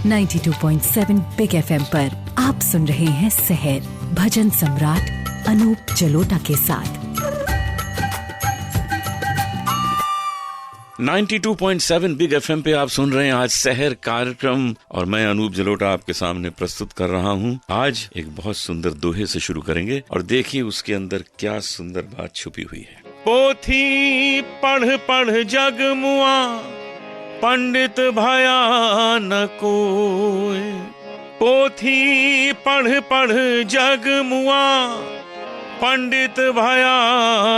92.7 big FM पर आप सुन रहे हैं सहर भजन सम्राट अनूप जलोटा के साथ। 92.7 बिग FM पे आप सुन रहे हैं आज सहर कार्यक्रम और मैं अनूप जलोटा आपके सामने प्रस्तुत कर रहा हूँ। आज एक बहुत सुंदर दोहे से शुरू करेंगे और देखिए उसके अंदर क्या सुंदर बात छुपी हुई है। पोथी पढ़ पढ़ जग मुआ, पंडित भया न कोय। पोथी पढ़ पढ़ जग मुआ, पंडित भया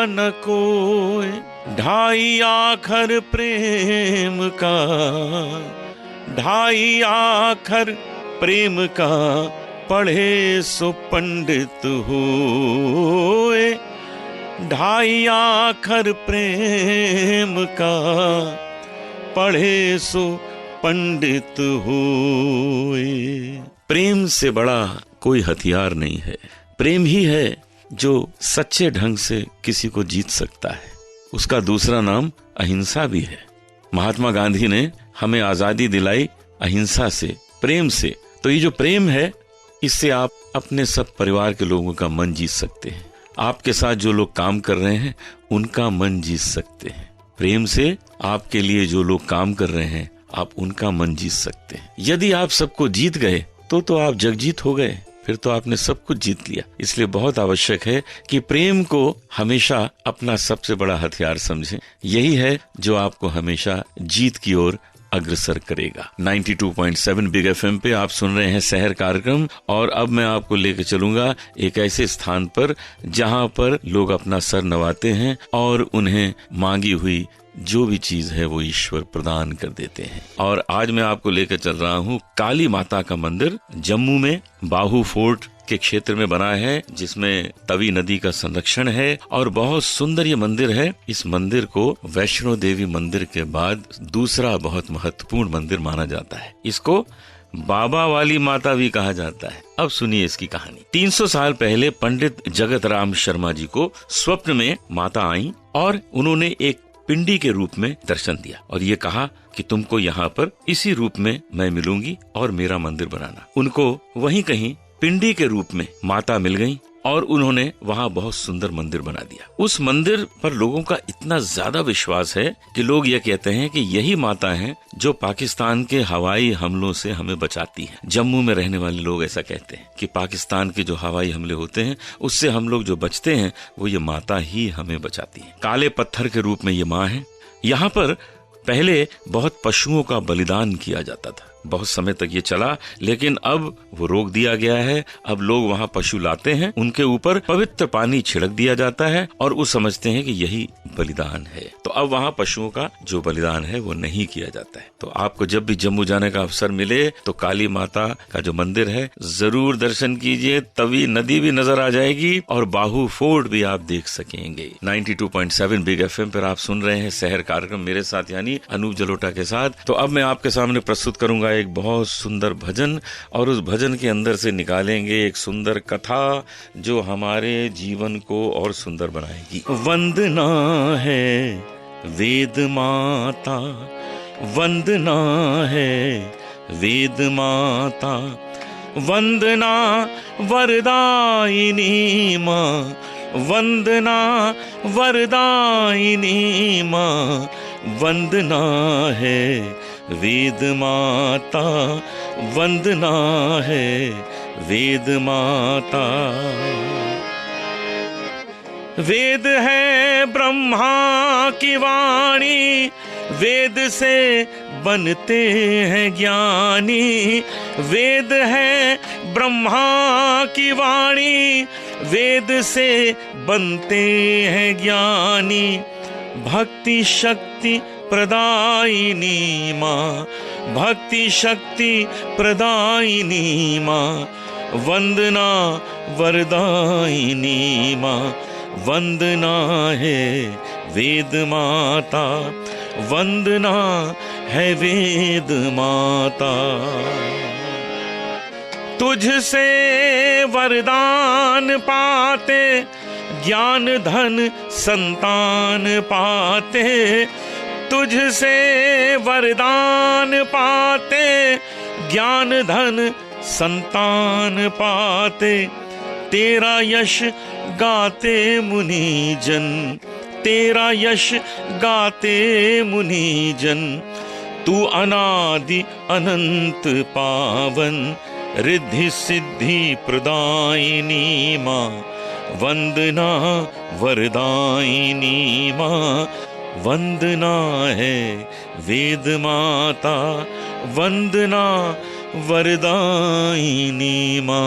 न कोय। ढाई आखर प्रेम का, ढाई आखर प्रेम का, पढ़े सो पंडित होए। ढाई आखर प्रेम का, पढ़े सो पंडित होए। प्रेम से बड़ा कोई हथियार नहीं है। प्रेम ही है जो सच्चे ढंग से किसी को जीत सकता है। उसका दूसरा नाम अहिंसा भी है। महात्मा गांधी ने हमें आजादी दिलाई अहिंसा से, प्रेम से। तो ये जो प्रेम है, इससे आप अपने सब परिवार के लोगों का मन जीत सकते हैं। आपके साथ जो लोग काम कर रहे हैं उनका मन जीत सकते हैं। प्रेम से आपके लिए जो लोग काम कर रहे हैं आप उनका मन जीत सकते हैं। यदि आप सबको जीत गए तो आप जगजीत हो गए, फिर तो आपने सब कुछ जीत लिया। इसलिए बहुत आवश्यक है कि प्रेम को हमेशा अपना सबसे बड़ा हथियार समझें। यही है जो आपको हमेशा जीत की ओर अग्रसर करेगा। 92.7 बिग FM पे आप सुन रहे हैं सहर कार्यक्रम और अब मैं आपको लेकर चलूंगा एक ऐसे स्थान पर जहां पर लोग अपना सर नवाते हैं और उन्हें मांगी हुई जो भी चीज है वो ईश्वर प्रदान कर देते हैं। और आज मैं आपको लेकर चल रहा हूँ काली माता का मंदिर जम्मू में बाहू फोर्ट के क्षेत्र में बना है, जिसमें तवी नदी का संरक्षण है और बहुत सुंदर ये मंदिर है। इस मंदिर को वैष्णो देवी मंदिर के बाद दूसरा बहुत महत्वपूर्ण मंदिर माना जाता है। इसको बाबा वाली माता भी कहा जाता है। अब सुनिए इसकी कहानी। 300 साल पहले पंडित जगत राम शर्मा जी को स्वप्न में माता आई और उन्होंने एक पिंडी के रूप में दर्शन दिया और ये कहा कि तुमको यहाँ पर इसी रूप में मैं मिलूंगी और मेरा मंदिर बनाना। उनको वहीं कहीं पिंडी के रूप में माता मिल गई और उन्होंने वहाँ बहुत सुंदर मंदिर बना दिया। उस मंदिर पर लोगों का इतना ज्यादा विश्वास है कि लोग ये कहते हैं कि यही माता है जो पाकिस्तान के हवाई हमलों से हमें बचाती है। जम्मू में रहने वाले लोग ऐसा कहते हैं कि पाकिस्तान के जो हवाई हमले होते हैं उससे हम लोग जो बचते हैं वो ये माता ही हमें बचाती है। काले पत्थर के रूप में ये माँ है। यहाँ पर पहले बहुत पशुओं का बलिदान किया जाता था। बहुत समय तक ये चला, लेकिन अब वो रोक दिया गया है। अब लोग वहाँ पशु लाते हैं, उनके ऊपर पवित्र पानी छिड़क दिया जाता है और वो समझते हैं कि यही बलिदान है। तो अब वहाँ पशुओं का जो बलिदान है वो नहीं किया जाता है। तो आपको जब भी जम्मू जाने का अवसर मिले तो काली माता का जो मंदिर है जरूर दर्शन कीजिए। तवी नदी भी नजर आ जाएगी और बाहू फोर्ट भी आप देख सकेंगे। 92.7 बिग FM पर आप सुन रहे हैं सहर कार्यक्रम मेरे साथ यानी अनूप जलोटा के साथ। तो अब मैं आपके सामने प्रस्तुत करूंगा एक बहुत सुंदर भजन और उस भजन के अंदर से निकालेंगे एक सुंदर कथा जो हमारे जीवन को और सुंदर बनाएगी। वंदना है वेद माता, वंदना है वेद माता, वंदना वरदायिनी माँ, वंदना वरदायिनी माँ, वंदना है वेद माता, वंदना है वेद माता। वेद है ब्रह्मा की वाणी, वेद से बनते हैं ज्ञानी। वेद है ब्रह्मा की वाणी, वेद से बनते हैं ज्ञानी। भक्ति शक्ति प्रदायिनी माँ, भक्ति शक्ति प्रदायिनी माँ, वंदना वरदायिनी माँ, वंदना है वेद माता, वंदना है वेद माता। तुझसे वरदान पाते, ज्ञान धन संतान पाते। तुझसे वरदान पाते, ज्ञान धन संतान पाते, तेरा यश गाते मुनि जन, तेरा यश गाते मुनि जन। तू अनादि अनंत पावन, रिद्धि सिद्धि प्रदायिनी माँ, वंदना वरदायिनी माँ, वंदना है वेद माता, वंदना वरदायिनी माँ।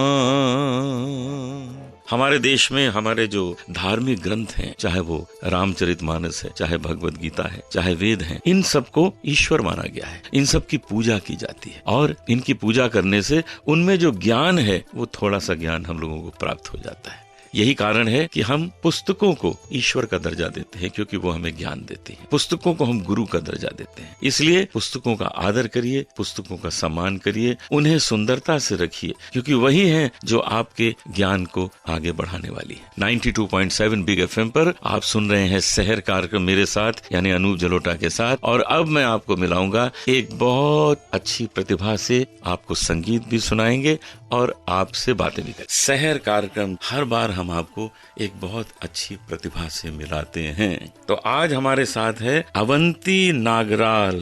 हमारे देश में हमारे जो धार्मिक ग्रंथ हैं, चाहे वो रामचरितमानस है, चाहे भगवत गीता है, चाहे वेद हैं, इन सबको ईश्वर माना गया है। इन सब की पूजा की जाती है और इनकी पूजा करने से उनमें जो ज्ञान है वो थोड़ा सा ज्ञान हम लोगों को प्राप्त हो जाता है। यही कारण है कि हम पुस्तकों को ईश्वर का दर्जा देते हैं, क्योंकि वो हमें ज्ञान देती हैं। पुस्तकों को हम गुरु का दर्जा देते हैं। इसलिए पुस्तकों का आदर करिए, पुस्तकों का सम्मान करिए, उन्हें सुंदरता से रखिए, क्योंकि वही है जो आपके ज्ञान को आगे बढ़ाने वाली है। 92.7 बिग FM पर आप सुन रहे हैं शहर कार्यक्रम मेरे साथ, यानी अनूप जलोटा के साथ। और अब मैं आपको मिलाऊंगा एक बहुत अच्छी प्रतिभा से। आपको संगीत भी सुनाएंगे और आपसे बातें भी करेंगे। शहर कार्यक्रम हर बार हम आपको एक बहुत अच्छी प्रतिभा से मिलाते हैं। तो आज हमारे साथ है अवंती नागराल।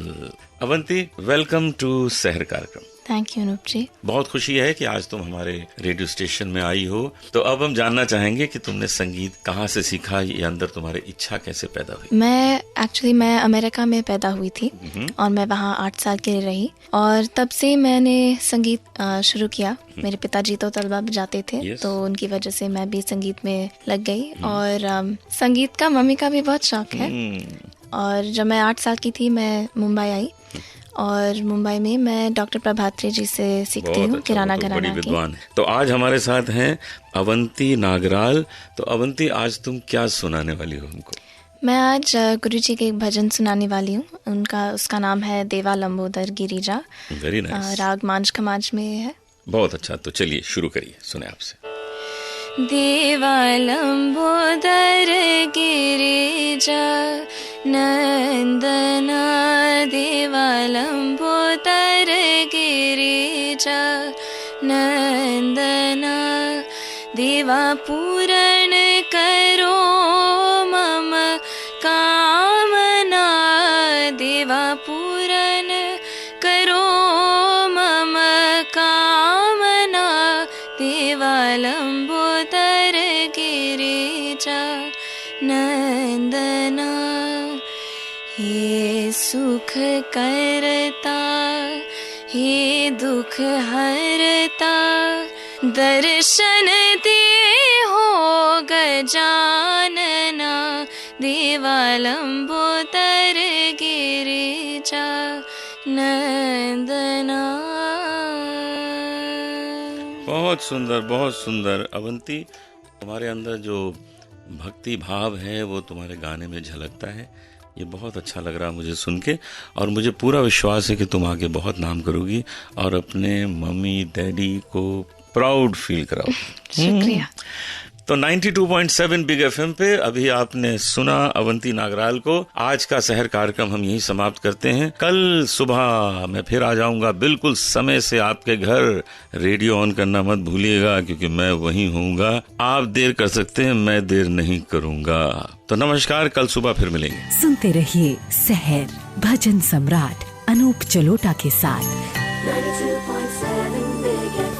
अवंती, वेलकम टू शहर कार्यक्रम। थैंक यू अनूप जी। बहुत खुशी है कि आज तुम हमारे रेडियो स्टेशन में आई हो। तो अब हम जानना चाहेंगे कि तुमने संगीत कहाँ से सीखा, ये अंदर तुम्हारी इच्छा कैसे पैदा हुई? मैं अमेरिका में पैदा हुई थी और मैं वहाँ 8 साल के लिए रही और तब से मैंने संगीत शुरू किया। मेरे पिताजी तो तलबा जाते थे, तो उनकी वजह से मैं भी संगीत में लग गई। और संगीत का मम्मी का भी बहुत शौक है। और जब मैं 8 साल की थी मैं मुंबई आई और मुंबई में मैं डॉक्टर प्रभात्री जी से सीखती हूँ, किराना घराना की। तो आज हमारे साथ हैं अवंती नागराल। तो अवंती, आज तुम क्या सुनाने वाली हो हमको? मैं आज गुरु जी के एक भजन सुनाने वाली हूँ। उसका नाम है देवा लंबोदर गिरिजा। Very nice. राग मांझ खमांझ में है। बहुत अच्छा। तो चलिए शुरू करिए, सुने आपसे। देवा लंबोदर गिरिजा नंदना, देवा लंबोदर गिरिजा नंदना, देवा पूरण करो मम कामना, देवा पूरण करो मम कामना, देवा लंबोदर गिरिजा नंदना। हे सुख करता, हे दुख हरता, दर्शन दे हो गजानना, देवा लंबोदर गिरिजा नंदना। बहुत सुंदर, बहुत सुंदर। अवंती, तुम्हारे अंदर जो भक्ति भाव है वो तुम्हारे गाने में झलकता है। ये बहुत अच्छा लग रहा मुझे सुन के, और मुझे पूरा विश्वास है कि तुम आगे बहुत नाम करोगी और अपने मम्मी डैडी को प्राउड फील कराओगी। शुक्रिया। तो 92.7 बिग FM पे अभी आपने सुना अवंती नागराल को। आज का शहर कार्यक्रम हम यही समाप्त करते हैं। कल सुबह मैं फिर आ जाऊंगा बिल्कुल समय से आपके घर। रेडियो ऑन करना मत भूलिएगा, क्योंकि मैं वहीं होऊंगा। आप देर कर सकते हैं, मैं देर नहीं करूंगा। तो नमस्कार, कल सुबह फिर मिलेंगे। सुनते रहिए शहर भजन सम्राट अनूप जलोटा के साथ। 92.7 बिग